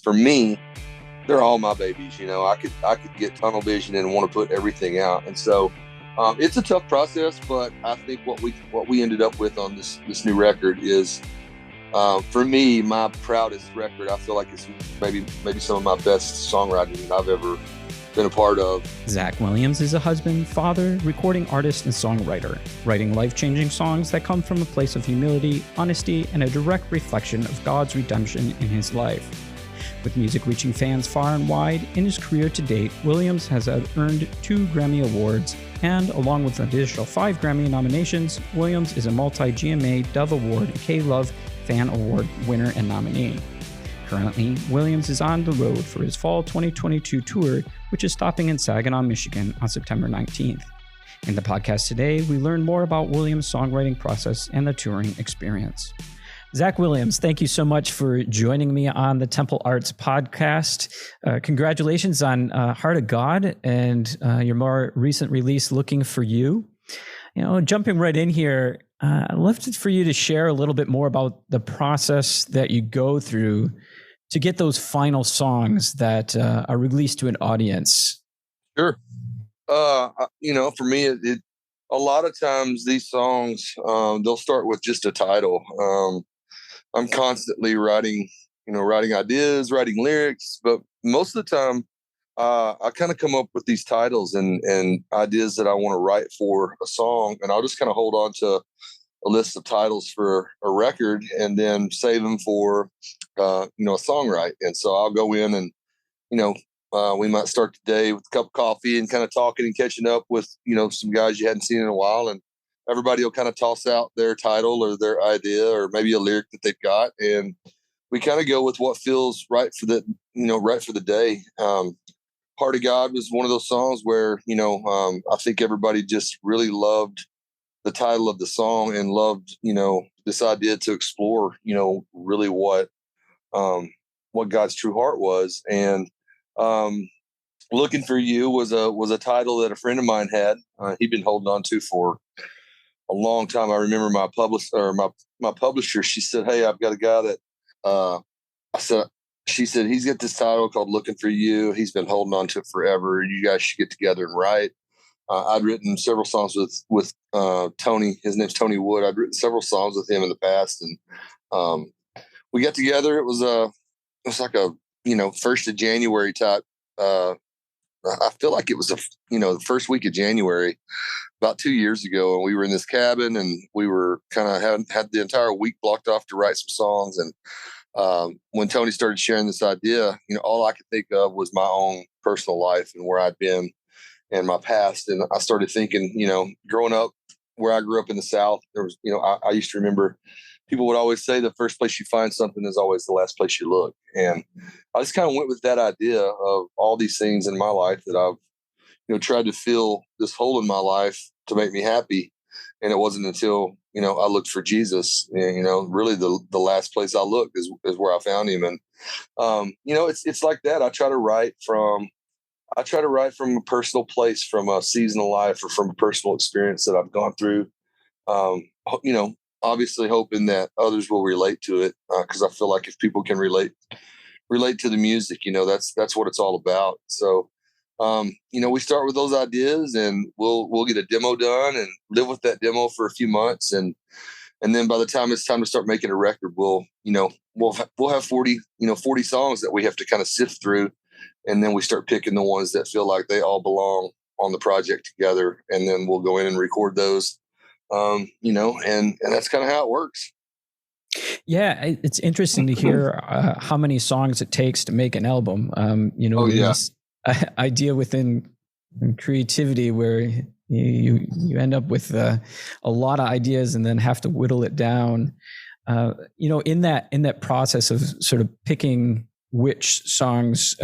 for me, they're all my babies. I could get tunnel vision and want to put everything out. And so it's a tough process, but I think what we ended up with on this new record is, for me, my proudest record. I feel like it's maybe some of my best songwriting I've ever been a part of. Zach Williams is a husband, father, recording artist, and songwriter, writing life-changing songs that come from a place of humility, honesty, and a direct reflection of God's redemption in his life. With music reaching fans far and wide, in his career to date, Williams has earned 2 Grammy Awards, and along with an additional 5 Grammy nominations, Williams is a multi-GMA Dove Award and K-Love Fan Award winner and nominee. Currently, Williams is on the road for his fall 2022 tour, which is stopping in Saginaw, Michigan on September 19th. In the podcast today, we learn more about Williams' songwriting process and the touring experience. Zach Williams, thank you so much for joining me on the Temple Arts podcast. Congratulations on Heart of God and your more recent release, Looking for You. Jumping right in here, I'd love for you to share a little bit more about the process that you go through to get those final songs that are released to an audience. Sure. For me, a lot of times these songs, they'll start with just a title. I'm constantly writing ideas, writing lyrics, but most of the time, I kind of come up with these titles and ideas that I want to write for a song, and I'll just kind of hold on to a list of titles for a record and then save them for, a songwrite. And so I'll go in and, we might start the day with a cup of coffee and kind of talking and catching up with, some guys you hadn't seen in a while, and everybody will kind of toss out their title or their idea or maybe a lyric that they've got. And we kind of go with what feels right for the day. Heart of God was one of those songs where, I think everybody just really loved the title of the song and loved, this idea to explore, really what God's true heart was. And Looking for You was a title that a friend of mine had. He'd been holding on to for a long time. I remember my publisher, she said, "Hey, I've got a guy that," she said, "he's got this title called Looking for You. He's been holding on to it forever. You guys should get together and write." I'd written several songs with Tony. His name's Tony Wood. I'd written several songs with him in the past, and we got together. It was like a 1st of January type. I feel like it was the first week of January, about 2 years ago, and we were in this cabin, and we were kind of had the entire week blocked off to write some songs. And when Tony started sharing this idea, all I could think of was my own personal life and where I'd been in my past. And I started thinking, growing up where I grew up in the South, there was, I used to remember people would always say the first place you find something is always the last place you look. And I just kind of went with that idea of all these things in my life that I've, tried to fill this hole in my life to make me happy. And it wasn't until, I looked for Jesus, and, really the last place I looked is where I found him. And, it's like that. I try to write from a personal place, from a season of life, or from a personal experience that I've gone through. Obviously hoping that others will relate to it. Cause I feel like if people can relate to the music, that's what it's all about. So, we start with those ideas, and we'll get a demo done and live with that demo for a few months. And then by the time it's time to start making a record, we'll have 40 songs that we have to kind of sift through. And then we start picking the ones that feel like they all belong on the project together. And then we'll go in and record those, and that's kind of how it works. Yeah, it's interesting to hear how many songs it takes to make an album. This idea within creativity where you end up with a lot of ideas and then have to whittle it down. In that process of sort of picking which songs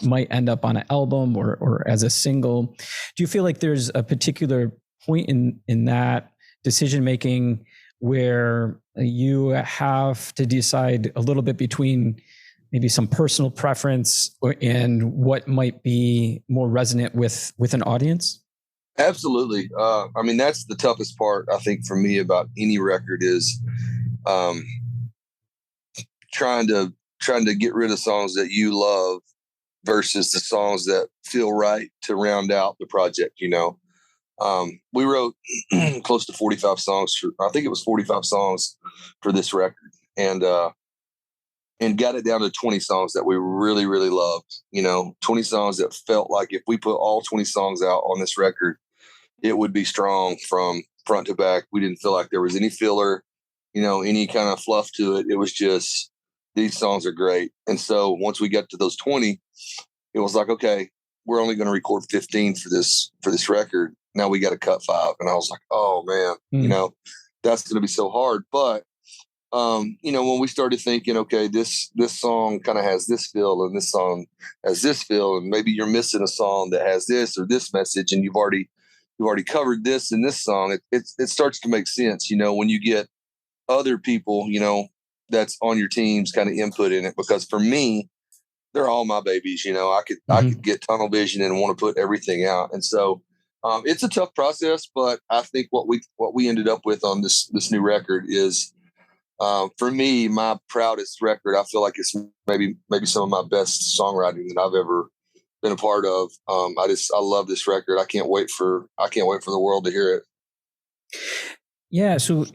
might end up on an album or as a single, do you feel like there's a particular point in that decision making where you have to decide a little bit between maybe some personal preference and what might be more resonant with an audience? Absolutely. That's the toughest part, I think, for me about any record is trying to trying to get rid of songs that you love versus the songs that feel right to round out the project. We wrote close to 45 songs I think it was 45 songs for this record, and got it down to 20 songs that we really, really loved. 20 songs that felt like if we put all 20 songs out on this record, it would be strong from front to back. We didn't feel like there was any filler, any kind of fluff to it. It was just, these songs are great. And so once we got to those 20, it was like, okay, we're only going to record 15 for this record. Now we got to cut 5. And I was like, oh man, that's going to be so hard. But, when we started thinking, okay, this song kind of has this feel and this song has this feel, and maybe you're missing a song that has this or this message, and you've already covered this in this song. It starts to make sense, when you get other people, that's on your team's kind of input in it. Because for me, they're all my babies. I could get tunnel vision and want to put everything out. And so it's a tough process, but I think what we ended up with on this new record is, for me, my proudest record. I feel like it's maybe some of my best songwriting that I've ever been a part of. I love this record. I can't wait for the world to hear it. Yeah. So,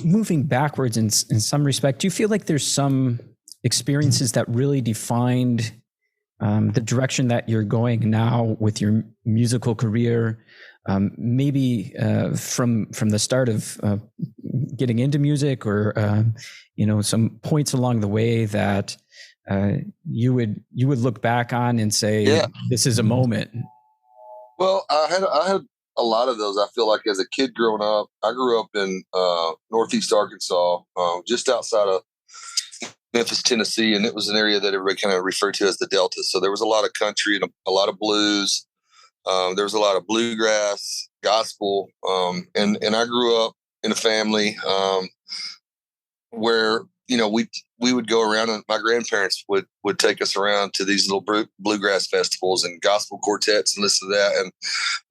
moving backwards in some respect, do you feel like there's some experiences that really defined the direction that you're going now with your musical career? Maybe from the start of getting into music, or some points along the way that you would look back on and say, this is a moment. Well, I had a lot of those. I feel like as a kid growing up, I grew up in Northeast Arkansas, just outside of Memphis, Tennessee, and it was an area that everybody kind of referred to as the Delta. So there was a lot of country and a lot of blues. There was a lot of bluegrass, gospel, and I grew up in a family where we would go around, and my grandparents would take us around to these little bluegrass festivals and gospel quartets and listen to that. And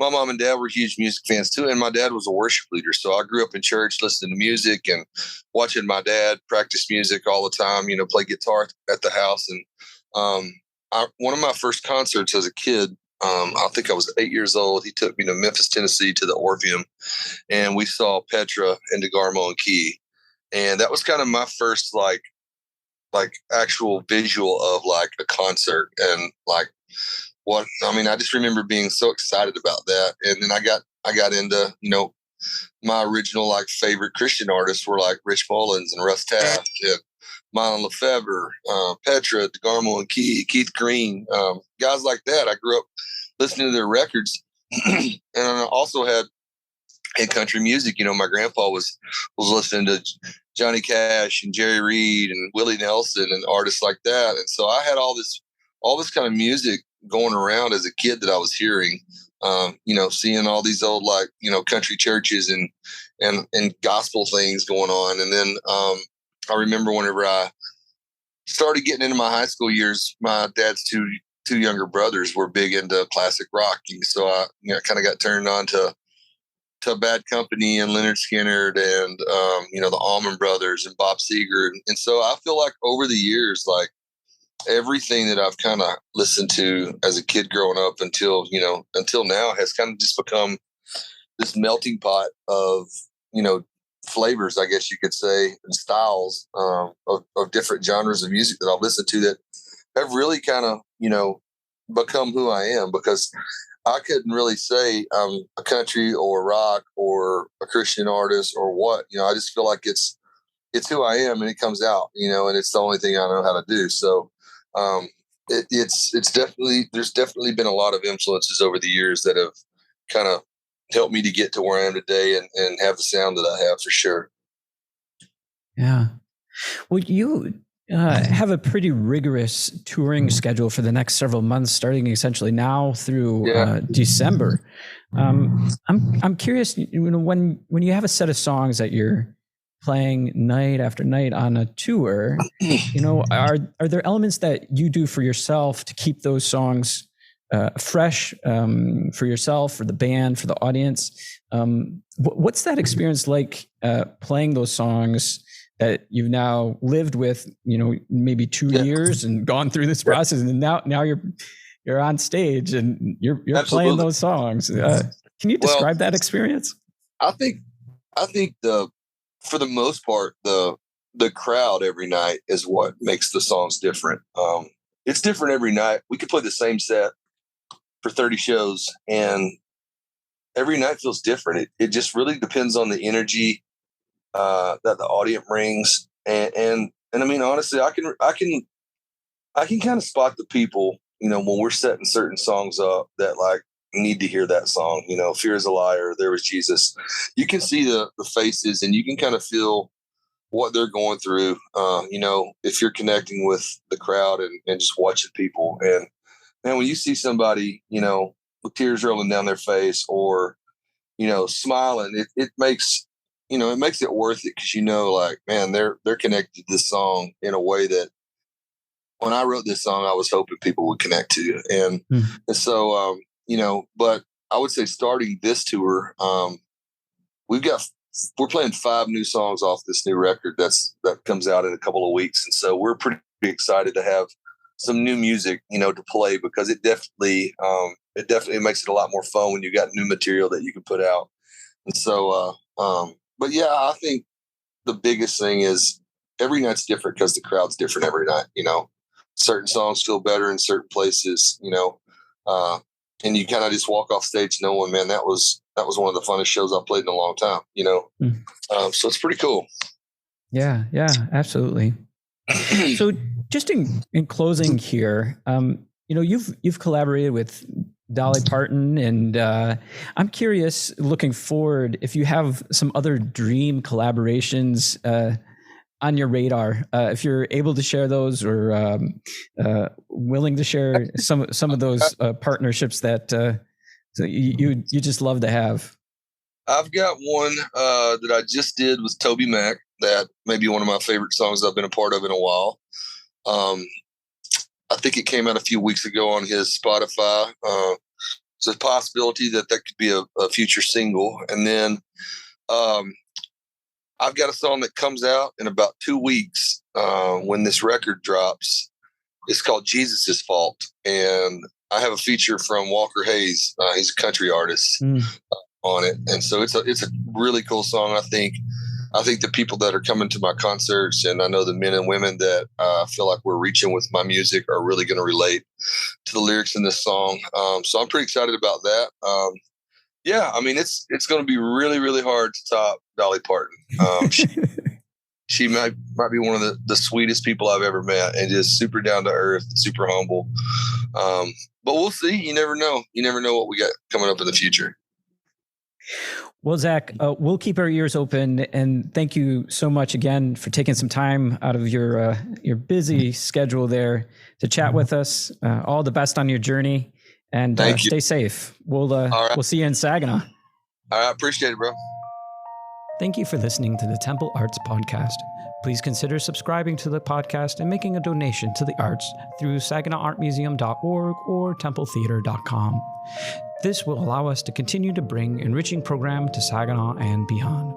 my mom and dad were huge music fans too, and my dad was a worship leader, so I grew up in church listening to music and watching my dad practice music all the time. Play guitar at the house. And one of my first concerts as a kid, I think I was 8 years old. He took me to Memphis, Tennessee, to the Orpheum, and we saw Petra and DeGarmo and Key. And that was kind of my first like actual visual of like a concert. And I just remember being so excited about that. And then I got into, my original like favorite Christian artists were like Rich Mullins and Russ Taft and Mylon Lefevre, Petra, DeGarmo and Key, Keith Green, guys like that. I grew up listening to their records. And I also had in country music, my grandpa was listening to Johnny Cash and Jerry Reed and Willie Nelson and artists like that. And so I had all this kind of music going around as a kid that I was hearing, seeing all these old, like, country churches and gospel things going on. And then, I remember whenever I started getting into my high school years, my dad's two younger brothers were big into classic rock. So I kind of got turned on to Bad Company and Leonard Skinner and, the Allman Brothers and Bob Seger. And so I feel like over the years, like everything that I've kind of listened to as a kid growing up until now has kind of just become this melting pot of, flavors, I guess you could say, and styles of different genres of music that I've listened to that have really kind of, become who I am, because I couldn't really say I'm a country or rock or a Christian artist or what. I just feel like it's who I am, and it comes out, and it's the only thing I know how to do. So it's definitely, there's definitely been a lot of influences over the years that have kind of helped me to get to where I am today and have the sound that I have, for sure. Yeah. Well, you have a pretty rigorous touring schedule for the next several months, starting essentially now through December. I'm curious, when you have a set of songs that you're playing night after night on a tour, are there elements that you do for yourself to keep those songs fresh, for yourself, for the band, for the audience? What's that experience like, playing those songs that you've now lived with, maybe 2 years and gone through this process, and now you're on stage and you're playing those songs. Can you describe that experience? I think for the most part, the crowd every night is what makes the songs different. It's different every night. We could play the same set for 30 shows, and every night feels different. It just really depends on the energy that the audience brings, and I mean, honestly, I can kind of spot the people, when we're setting certain songs up that like need to hear that song. Fear is a Liar, There Was Jesus. You can see the faces, and you can kind of feel what they're going through. If you're connecting with the crowd and just watching people, and man, when you see somebody, with tears rolling down their face or, smiling, it makes it worth it. Cause like, man, they're connected to this song in a way that when I wrote this song, I was hoping people would connect to. And so, but I would say starting this tour, we're playing 5 new songs off this new record that comes out in a couple of weeks. And so we're pretty excited to have some new music, to play, because it definitely makes it a lot more fun when you got new material that you can put out. And so, but yeah, I think the biggest thing is every night's different because the crowd's different every night. Certain songs feel better in certain places, and you kind of just walk off stage knowing, man, that was one of the funnest shows I've played in a long time, so it's pretty cool. Yeah, absolutely. So just in closing here, you've collaborated with Dolly Parton, and I'm curious, looking forward, if you have some other dream collaborations on your radar, if you're able to share those, or willing to share some of those partnerships that you just love to have. I've got one that I just did with Toby Mac that may be one of my favorite songs I've been a part of in a while. I think it came out a few weeks ago on his Spotify. It's a possibility that could be a future single. And then I've got a song that comes out in about 2 weeks when this record drops. It's called Jesus' Fault. And I have a feature from Walker Hayes. He's a country artist on it. And so it's a really cool song. I think the people that are coming to my concerts, and I know the men and women that feel like we're reaching with my music, are really going to relate to the lyrics in this song. So I'm pretty excited about that. Yeah, I mean, it's going to be really, really hard to top Dolly Parton. She might be one of the sweetest people I've ever met, and just super down to earth, super humble. But we'll see. You never know. You never know what we got coming up in the future. Well, Zach, we'll keep our ears open, and thank you so much again for taking some time out of your busy schedule there to chat with us. All the best on your journey, and stay safe. We'll see you in Saginaw. I appreciate it, bro. Thank you for listening to the Temple Arts Podcast. Please consider subscribing to the podcast and making a donation to the arts through SaginawArtMuseum.org or TempleTheater.com. This will allow us to continue to bring enriching program to Saginaw and beyond.